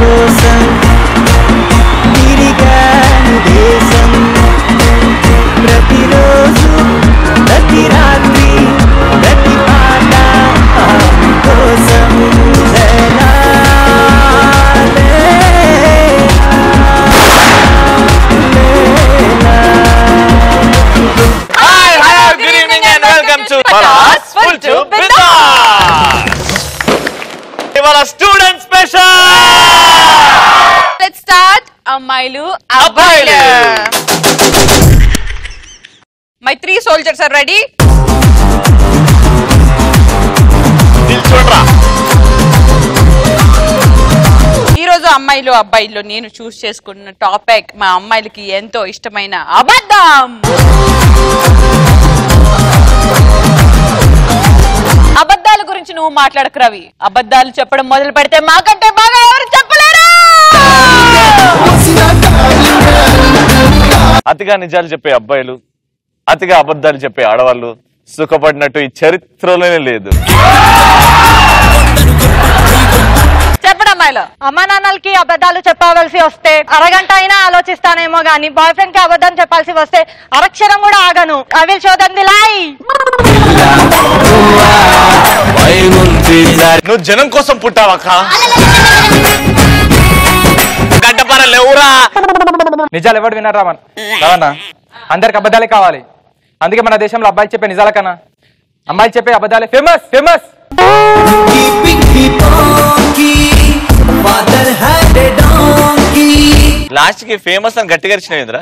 కోసం తిరిగాను దేశం ప్రతిరోజు ప్రతి రాత్రి ప్రతి పాట కోసం Good evening and welcome to Paras Full to Bizarre. ఇవాళ స్టూడెంట్ స్పెషల్. Let's start అమ్మాయిలు అబ్బాయిలు. My 3 soldiers are ready. చూడరా ఈరోజు అమ్మాయిలు అబ్బాయిలు నేను చూస్ చేసుకున్న టాపిక్ మా అమ్మాయిలకి ఎంతో ఇష్టమైన అబద్ధం. అబద్ధాల గురించి నువ్వు మాట్లాడకు రవి. అబద్ధాలు చెప్పడం మొదలు పెడితే మాకంటే బాగా ఎవరు చెప్పలేరు. అతిగా నిజాలు చెప్పే అబ్బాయిలు, అతిగా అబద్ధాలు చెప్పే ఆడవాళ్ళు సుఖపడినట్టు ఈ చరిత్రలోనే లేదు. చెప్పడం అమ్మాయిలు అమ్మా నాన్నలకి అబద్ధాలు చెప్పవలసి వస్తే అరగంట అయినా ఆలోచిస్తానేమో గానీ బాయ్ ఫ్రెండ్ కి అబద్ధం చెప్పాల్సి వస్తే అరక్షరం కూడా ఆగను. I will show them the lie. నువ్వు జనం కోసం పుట్టావక్క. గడ్డపార లేవురా. నిజాలు ఎవరు వినరా మన అందరికి అబద్ధాలే కావాలి. అందుకే మన దేశంలో అబ్బాయిలు చెప్పే నిజాల కన్నా అమ్మాయిలు చెప్పే అబద్ధాలే ఫేమస్ ఫేమస్. లాస్ట్ కి ఫేమస్ అని గట్టిగా ఇచ్చినవింద్రా.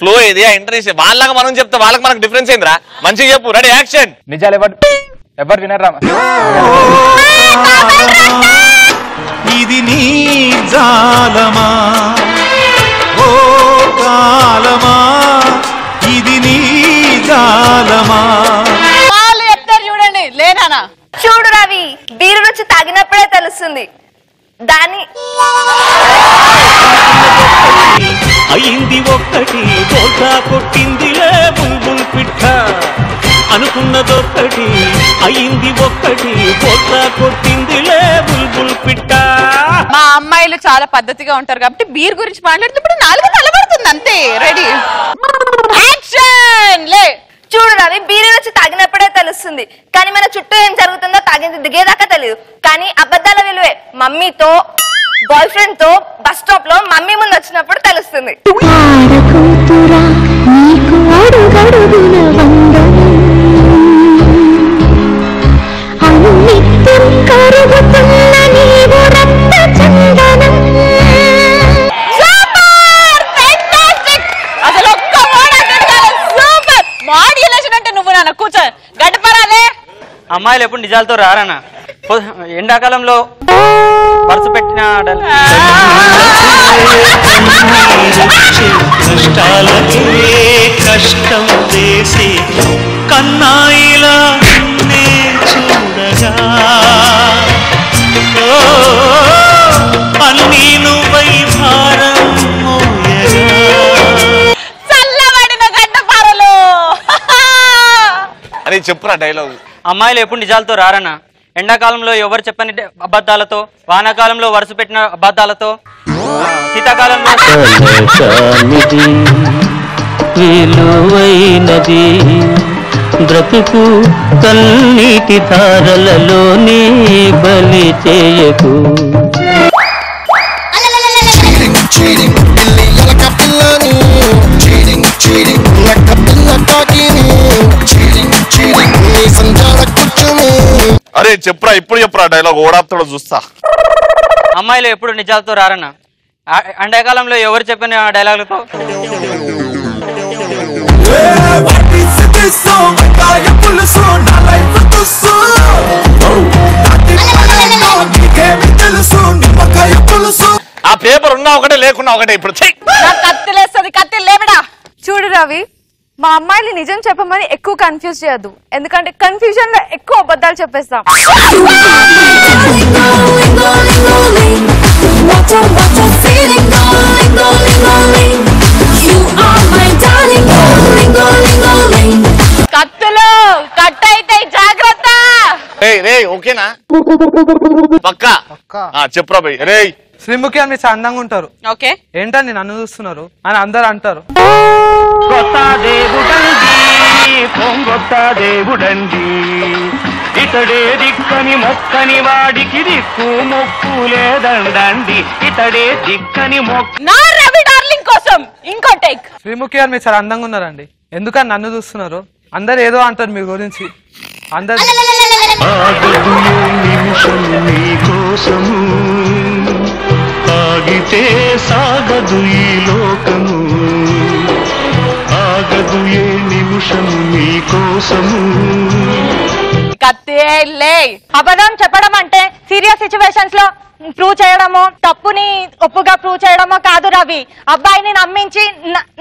ఫ్లో ఇది ఇంటర్నేషనల్ వాళ్ళగా మనం చెప్తే వాళ్ళకి మనకు డిఫరెన్స్ ఏంద్రా. మంచిగా చెప్పు. Ready action. నిజాలు ఎవరు వినరా. ఇది నీ జాలమా ఓ కాలమా ఇది నీ జాలమా. వాళ్ళు చెప్తారు చూడండి. లేనా చూడు రవి, బీరు రుచి తాగినప్పుడే తెలుస్తుంది. దాని అయింది ఒక్కటి బోల్తా కొట్టిందిలే బుల్బుల్ పిట్ట అనుకున్నదొక్కటి అయింది ఒక్కటి బోల్తా కొట్టిందిలే బుల్బుల్ పిట్ట. మా అమ్మాయిలు చాలా పద్ధతిగా ఉంటారు కాబట్టి బీర్ గురించి మాట్లాడుతున్నప్పుడు 4 తలబడుతుంది అంతే. Ready action. లే చూడు రవి, బీరు రుచి తాగినప్పుడే తెలుస్తుంది. కానీ మన చుట్టూ ఏం జరుగుతుందో తాగింది దిగేదాకా తెలియదు. కానీ అబద్ధాల విలువే మమ్మీతో బాయ్ ఫ్రెండ్ తో బస్ స్టాప్ లో మమ్మీ ముందు వచ్చినప్పుడు తెలుస్తుంది. అసలు ఒక్క సూపర్ మాడ్యులేషన్ అంటే నువ్వు నాన్న కూర్చో. గడ్డపరాలే. అమ్మాయిలు ఎప్పుడు నిజాలతో రారన్నా. ఎండాకాలంలో వరుస పెట్టిన కష్టం చేసి కన్నాయిలా చూడగా అన్నీ నువ్వై భారం చల్లబడిన గడ్డపారలు అని చెప్పురా డైలాగ్. అమ్మాయిలు ఎప్పుడు నిజాలతో రారన్నా. ఎండాకాలంలో ఎవరు చెప్పని అబద్ధాలతో, వానాకాలంలో వరుస పెట్టిన అబద్ధాలతో, శీతాకాలంలో విలువైనది బ్రతుకు కన్నీటి ధారలలోనే బలి చేయకు. అరే చెప్పురా, ఇప్పుడు చెప్పురా డైలాగ్. ఓడాపుతాడో చూస్తా. అమ్మాయిలు ఎప్పుడు నిజాలతో రారన్నా. ఎండాకాలంలో ఎవరు చెప్పిన డైలాగులతో, ఆ పేపర్ ఉన్నా ఒకటే లేకున్నా ఒకటే. ఇప్పుడు కత్తిలేస్తుంది. కత్తి లేవిడా. చూడు రవి, మా అమ్మాయిని నిజం చెప్పమని ఎక్కువ కన్ఫ్యూజ్ చేయొద్దు, ఎందుకంటే కన్ఫ్యూజన్ లో ఎక్కువ అబద్ధాలు చెప్పేస్తాం. కత్తులు కట్ అయితే జాగ్రత్త. ఓకేనా పక్కా చెప్పురా భయ్. రే శ్రీముఖి అని చాలా అందంగా ఉంటారు. ఓకే ఏంటండి నన్ను చూస్తున్నారు అని అందరు అంటారు. కొత్త దేవుడండి పొంగొత్త దేవుడండి ఇతడే దిక్కని మొక్కని వాడికి దిక్కు మొక్కు లేదండి ఇతడే దిక్కని నా రవి డార్లింగ్ కోసం ఇంకో టేక్. శ్రీముఖి అని చాలా అందంగా ఉన్నారండి, ఎందుకని నన్ను చూస్తున్నారు? అందరు ఏదో అంటారు మీ గురించి. అందరు ఆగితే సాగదు ఈ లోకము ఆగదు ఏ నిమిషము నీ కోసము. కత్తిలే. అబద్ధం చెప్పడం అంటే సీరియస్ సిచ్యువేషన్స్ లో ప్రూవ్ చేయడమో, తప్పుని ఒప్పుగా ప్రూవ్ చేయడమో కాదు రవి, అబ్బాయిని నమ్మించి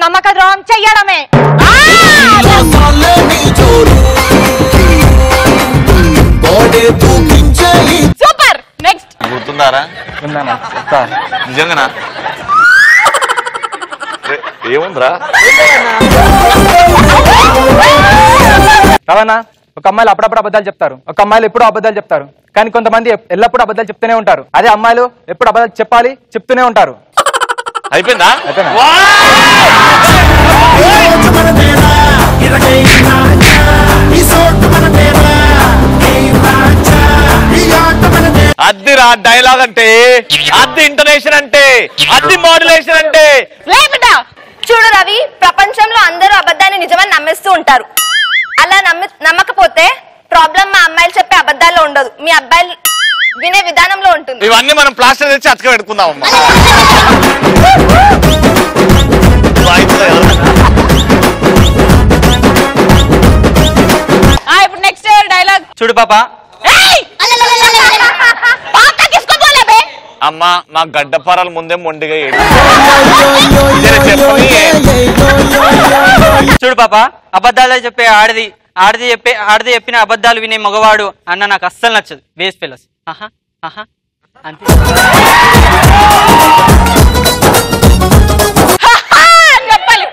నమ్మక ద్రోహం చెయ్యడమే. సూపర్. నెక్స్ట్ గుర్తుందారా? నిజంగానా? ఏముందిరా? రవణ, ఒక అమ్మాయిలు అప్పుడప్పుడు అబద్ధాలు చెప్తారు, ఒక అమ్మాయిలు ఎప్పుడు అబద్ధాలు చెప్తారు, కానీ కొంతమంది ఎల్లప్పుడూ అబద్ధాలు చెప్తూనే ఉంటారు. అదే అమ్మాయిలు ఎప్పుడు అబద్ధాలు చెప్పాలి చెప్తూనే ఉంటారు. అయిపోయిందా? అద్దిరా డైలాగ్ అంటే, అద్ది ఇంటర్నేషన్ అంటే, అద్ది మోడ్యులేషన్ అంటే. చూడు రవి, ప్రపంచంలో అందరూ అబద్ధాన్ని నిజమని నమ్మేస్తూ ఉంటారు. అలా నమ్మకపోతే ప్రాబ్లం మా అమ్మాయిలు చెప్పే అబద్ధాల్లో ఉండదు, మీ అబ్బాయిలు వినే విధానంలో ఉంటుంది. ఇవన్నీ మనం ప్లాస్టర్ తెచ్చి అతక పెట్టుకుందాం అమ్మా. ఇప్పుడు నెక్స్ట్ డైలాగ్ చూడు పాప, అమ్మా మా గడ్డపారాల ముందే మొండిగా చూడు పాప, అబద్ధాలు చెప్పే ఆడది చెప్పిన అబద్ధాలు వినే మగవాడు అన్న నాకు అస్సలు నచ్చదు. Waste fellows. అంతే. చెప్పాలి.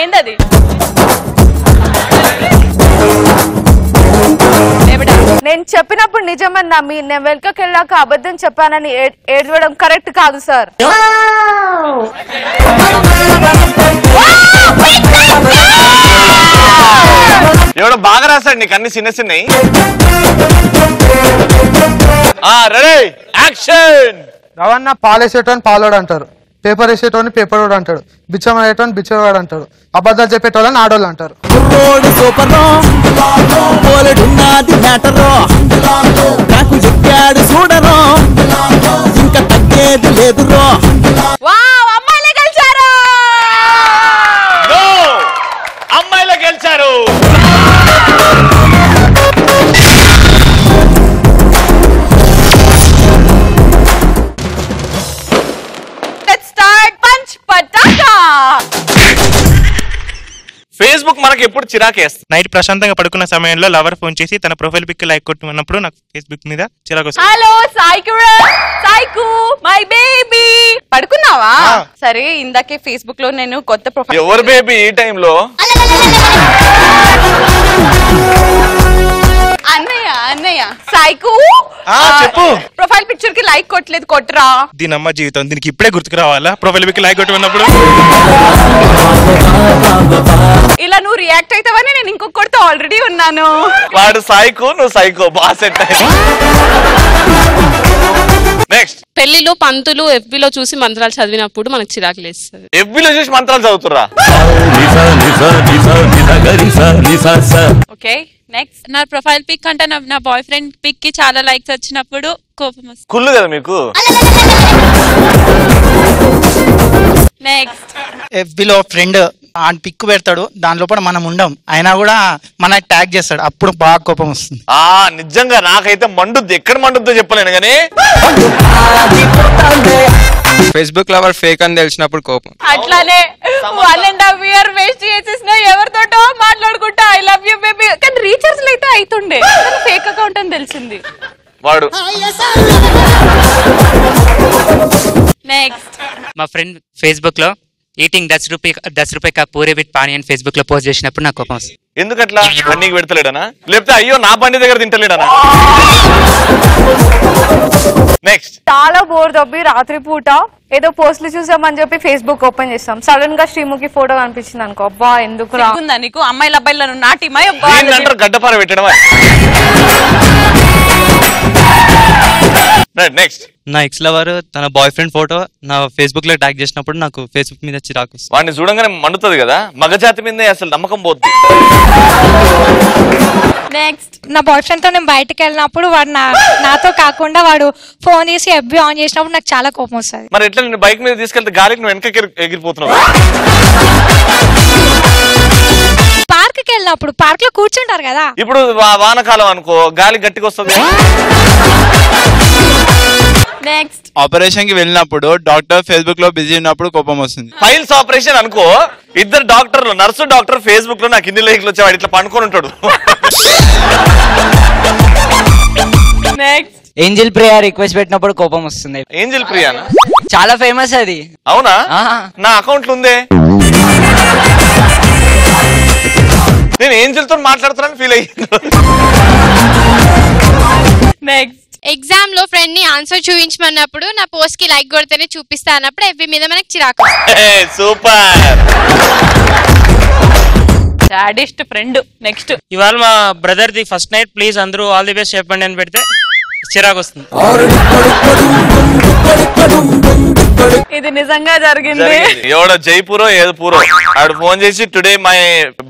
ఏందది? నేను చెప్పినప్పుడు నిజమని నమ్మి నేను వెనుకకి వెళ్ళాక అబద్ధం చెప్పానని ఏడవడం కరెక్ట్ కాదు సార్. ఎవడో బాగా రాశాడు నీకు అన్ని చిన్న చిన్నవి. Ready action. రవణ పాలేసేటోని పాలోడు అంటారు, పేపర్ వేసేటోని పేపరోడు అంటాడు, బిచ్చం అయ్యేటోని బిచ్చవాడు అంటాడు, అబద్ధాలు చెప్పేటోళ్ళని ఆడోళ్ళు అంటారు. చూడరో ఇంకా తగ్గేది లేదురో. అమ్మాయిలే గెలిచారు. అమ్మాయిలే గెలిచారు. Let's start punch Pataka. Facebook మనకి ఎప్పుడు చిరాకేస్తుంది. నైట్ ప్రశాంతంగా పడుకున్న సమయంలో లవర్ ఫోన్ చేసి తన ప్రొఫైల్ పిక్ లైక్ కొట్టుకున్నప్పుడు నాకు ఫేస్బుక్ మీద చిరాకు వస్తుంది. హలో సాయికు మై బేబీ, పడుకున్నావా? సరే, ఇందాకే ఫేస్బుక్ లో నేను కొత్త ప్రొఫైల్. ఎవరు బేబీ ఈ టైంలో? అన్నయ్య సాయికు చెప్పు. ప్రొఫైల్ పిక్చర్ కి లైక్ కొట్టలేదు, కొట్టరా. దీని అమ్మ జీవితం, దీనికి ఇప్పుడే గుర్తుకు రావాలా ప్రొఫైల్ పిక్ లైక్ కొట్టుకున్నప్పుడు? ఇలా నువ్వు రియాక్ట్ అవుతావని నేను ఇంకొకటితో ఆల్రెడీ ఉన్నాను. వాడు సైకో, నువ్వు సైకో, బాగా సెట్ అయ్యి. నెక్స్ట్. పెళ్లిలో పంతులు ఎఫ్బిలో చూసి మంత్రాలు చదివినప్పుడు మనకు చిరాకు లేస్తుంది. ఎఫ్బిలో చూసి మంత్రాలు చదువుతురా? Okay, next. నా ప్రొఫైల్ పిక్ అంటే నా బాయ్ ఫ్రెండ్ పిక్ కి చాలా లైక్స్ వచ్చినప్పుడు కోపం వస్తుంది. కుళ్ళు కదా మీకు. నెక్స్ట్. ఎఫ్బిలో ఫ్రెండ్ ఆ పిక్ పెడతాడు, దాని లోపల మనం ఉండం, అయినా కూడా మన ట్యాగ్ చేస్తాడు, అప్పుడు బాగా కోపం వస్తుంది. నిజంగా నాకైతే మండుద్ది, ఎక్కడ మండుద్దో చెప్పలేను కానీ ఫేస్బుక్ లవర్ ఫేక్ అని తెలిసినప్పుడు కోపం. అట్లానే 1.5 year వేస్ట్ చేసేసిన ఎవరితోటో మాట్లాడుకుంటా ఐ లవ్ యూ బేబీ కానీ రీఛార్జ్ అయితే అవుతుండే ఫేక్ అకౌంట్ అని తెలిసింది వాడు. నెక్స్ట్ మా ఫ్రెండ్ ఫేస్బుక్ లో ఈటింగ్ 10 రూపాయ కా పూరే బిట్ పానీ అని ఫేస్బుక్ లో పోస్ట్ చేసినప్పుడు నాకు కోపం వస్తుంది. ఎందుకట్లా? అన్నీకి పెడతలేడనా లేకపోతే అయ్యో నా బండి దగ్గర తింటలేడనా? నెక్స్ట్ చాలా బోర్ దొబ్బి రాత్రి పూట ఏదో పోస్టులు చూసామని చెప్పి ఫేస్బుక్ ఓపెన్ చేస్తాం. సడన్ గా శ్రీముఖి ఫోటో కనిపించింది అనుకో, అబ్బా ఎందుకు ఉందా నీకు అమ్మాయిల అబ్బాయిలను నాటిమా గడ్డపార పెట్టడం. నెక్స్ట్ నా ఎక్స్ లవర్ తన బాయ్ ఫ్రెండ్ ఫోటో నా ఫేస్బుక్ లో ట్యాగ్ చేసినప్పుడు నాకు ఫేస్బుక్ మీద చిరాకు. వాడిని చూడంగానే మండుతుంది కదా, మగజాతి మీదే అసలు నమ్మకం పోతుంది. నెక్స్ట్ నా బాయ్ ఫ్రెండ్ తో నేను బయటకు వెళ్ళినప్పుడు వాడు నాతో కాకుండా వాడు ఫోన్ చేసి ఎఫ్బి ఆన్ చేసినప్పుడు నాకు చాలా కోపం వస్తుంది. మరి ఎట్లా నేను బైక్ మీద తీసుకెళ్తే గాలికి నువ్వు వెనక ఎగిరిపోతున్నావు. పార్క్ కి వెళ్ళినప్పుడు పార్క్ లో కూర్చుంటారు కదా, ఇప్పుడు వానకాలం అనుకో గాలి గట్టిగా వస్తుంది. నెక్స్ట్ ఆపరేషన్ కి వెళ్ళినప్పుడు డాక్టర్ ఫేస్బుక్ లో బిజీ ఉన్నప్పుడు కోపం వస్తుంది. ఫైల్స్ ఆపరేషన్ అనుకో, ఇద్దరు డాక్టర్లు నర్సు డాక్టర్ ఫేస్బుక్ లో నాకు ఇన్ని లేఖలు వచ్చేవాడు ఇట్లా పండుకొని ఉంటాడు. నెక్స్ట్ ఏంజల్ ప్రియా రిక్వెస్ట్ పెట్టినప్పుడు కోపం వస్తుంది. ఏంజల్ ప్రియానా? చాలా ఫేమస్ అది. అవునా? నా అకౌంట్ ఉందే, నేను ఏంజల్ తో మాట్లాడుతున్నాను ఫీల్ అయ్యింది. నెక్స్ట్ ఎగ్జామ్ లో ఫ్రెండ్ ని ఆన్సర్ చూపించమన్నప్పుడు నా పోస్ట్ కి లైక్ కొడితేనే చూపిస్తా అన్నప్పుడు ఎఫ్బి మీద మనకి చిరాకు. Super sadist friend. నెక్స్ట్ ఇవాళ మా brother the first night please అందరూ ఆల్ ది బెస్ట్ చెప్పండి అని పెడితే చిరాకు వస్తుంది. ఇది నిజంగా జరిగింది. ఎవడో జైపూరో ఏదో పూరో ఆడు ఫోన్ చేసి today my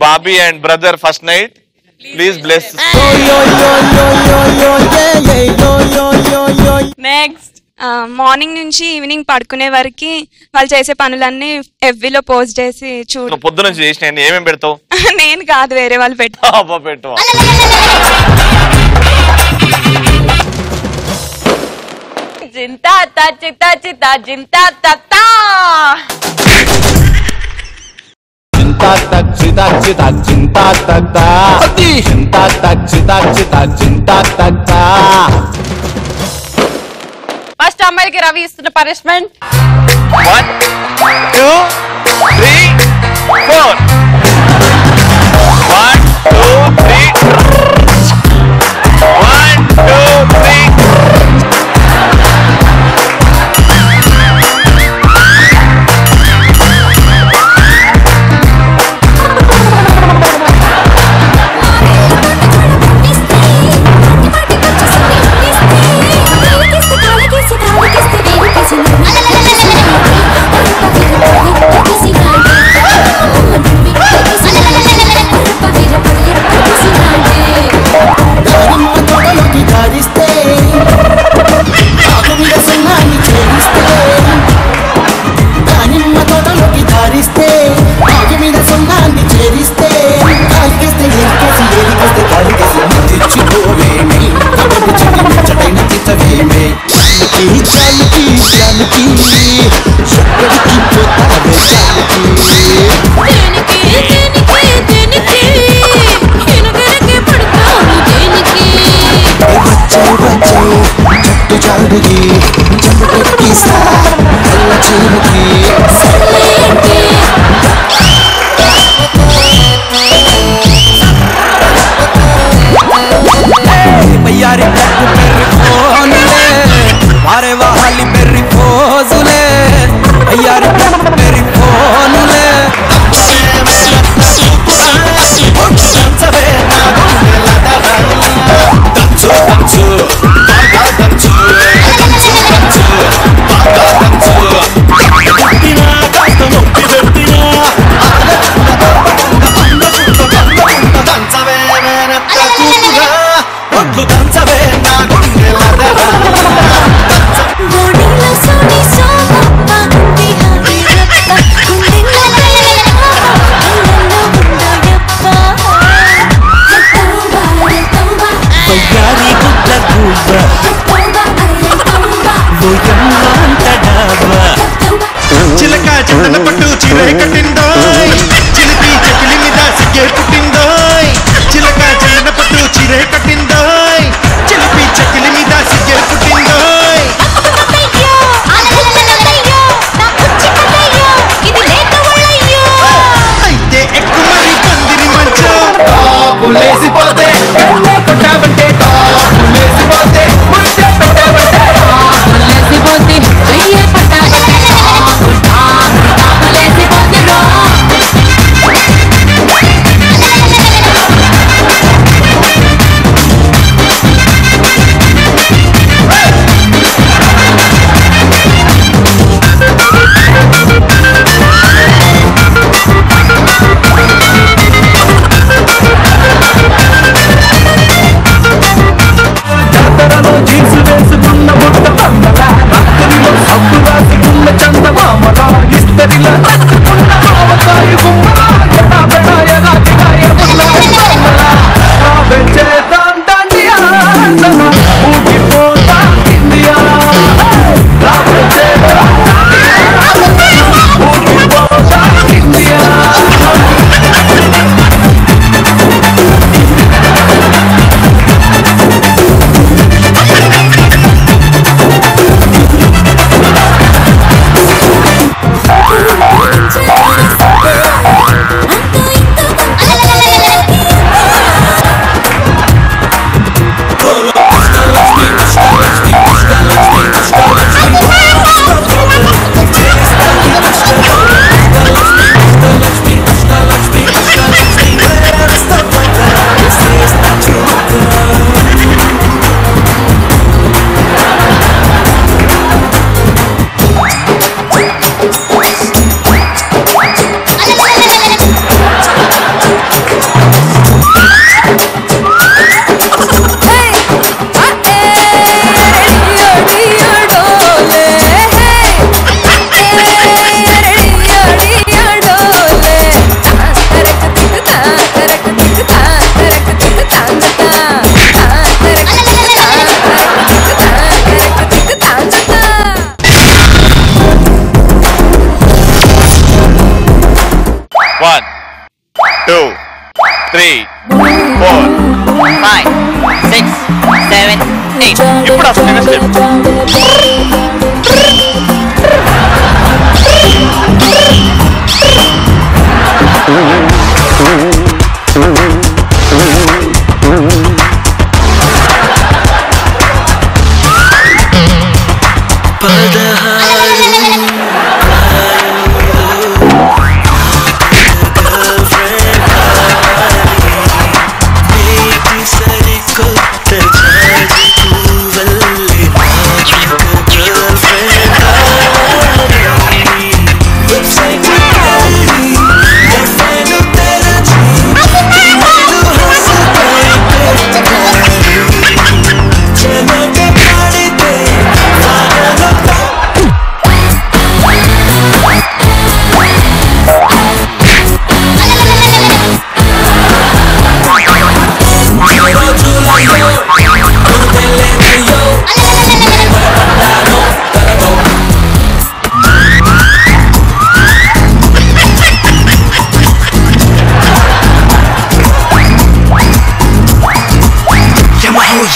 Bobby and brother first night please bless. Next morning నుంచి ఈవినింగ్ పడుకునే వరకు వాళ్ళు చేసే పనులన్నీ ఎఫ్బిలో పోస్ట్ చేసి చూడు. పొద్దు నుంచి చేసిన ఏమేమి పెడతావు? నేను కాదు, వేరే వాళ్ళు పెట్టు. జింతా తా చితా చితా జింతా తత్తా చింతా తక్ చితా చితా చింతా తక్తా చింతా తక్ చితా చితా చింతా తక్తా. ఫస్ట్ అమ్మాయికి రవి ఇస్తున్న punishment 1 2 3 4 1 2 3 1 2 3. Voy a నిమిషములోను ఊగిపోతా India ఊగిపోతా India ఇప్పుడు అసలు స్టెప్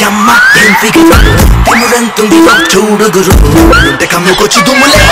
యమ్మ ఏం ఫిగరు తిమురంతుంది చూడుగురు ఉంటే కమ్ముకొచ్చి దుమ్ములే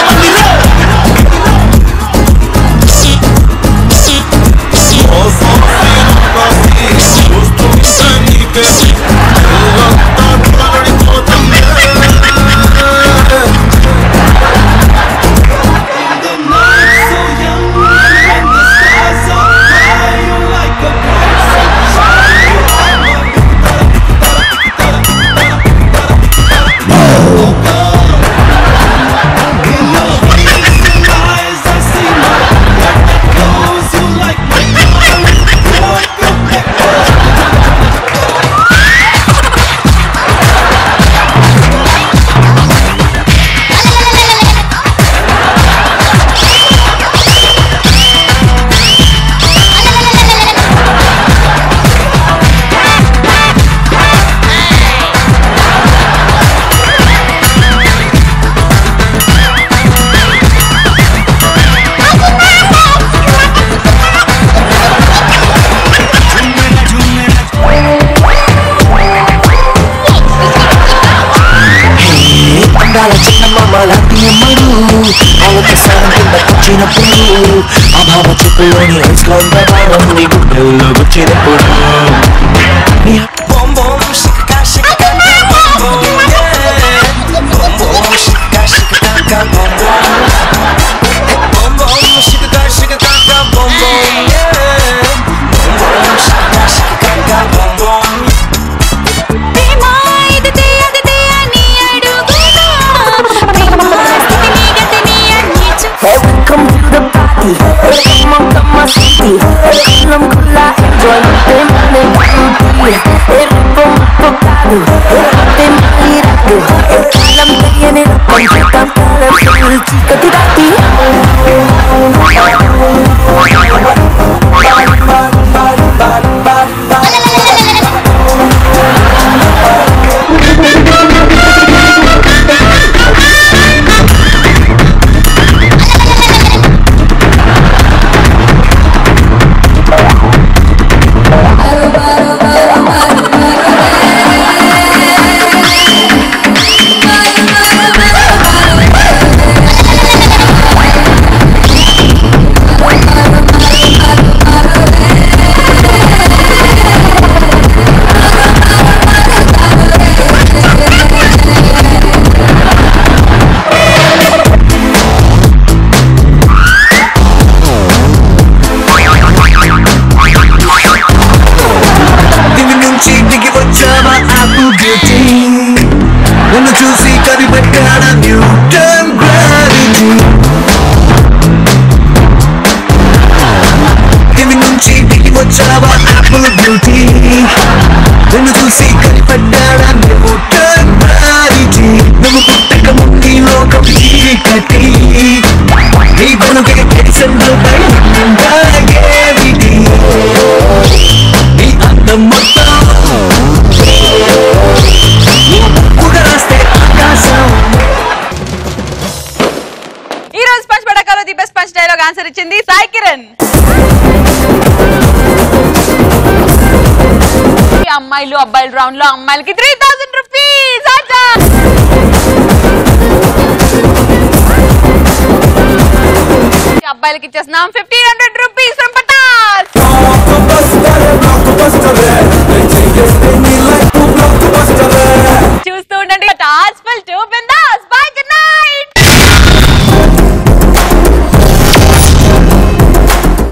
వచ్చినప్పుడు ఆ భావ చూపులోని ఐస్లాండ్ ప్రభావం నీ గుండెల్లో వచ్చినప్పుడు Come to the party, come on, come on, city. Come on, enjoy answer ఇచ్చింది సాయి కిరణ్. అమ్మాయిలు అబ్బాయిలు రౌండ్ లో అమ్మాయిలకి 3000 రూపీస్. అబ్బాయిలకి ఇచ్చేస్తున్నాం 1500 రూపీస్.